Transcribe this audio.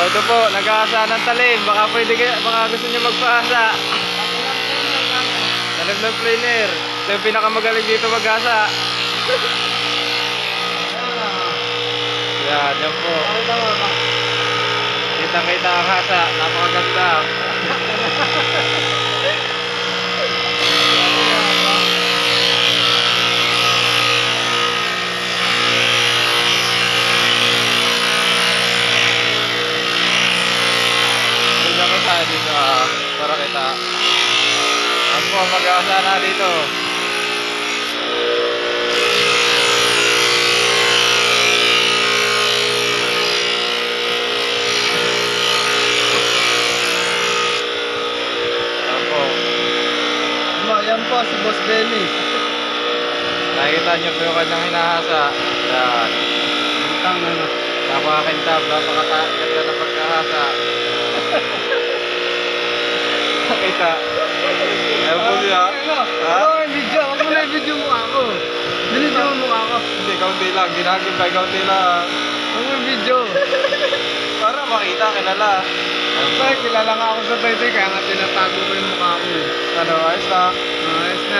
Ito po, nag-aasa ng talim. Baka gusto niyo magpaasa. Talim ng planer. Ito yung pinakamagaling dito mag-asa. Yan po. Kita-kita ang hasa. Napakaganda. Kita dito para kita. Ang po mag-aasa na dito. Yan po si Boss Benny. Nakikita niyo po yung kanyang hinahasa. Yan. Utang ano. Napakakintab, napakaganda ng pagkahasa. Nakita. Ayaw po siya. Ha? Oo, video. Huwag mo na i-video mukha ko. Binidyo mo mukha ko. Hindi, kaunti lang. Ginagin pa, kaunti lang. Huwag mo i-video. Para makita, kilala. Ay, kilala nga ako sa Taytay, kaya nga tinatago ko yung mukha ko. Ano, ayos na. Ayos na.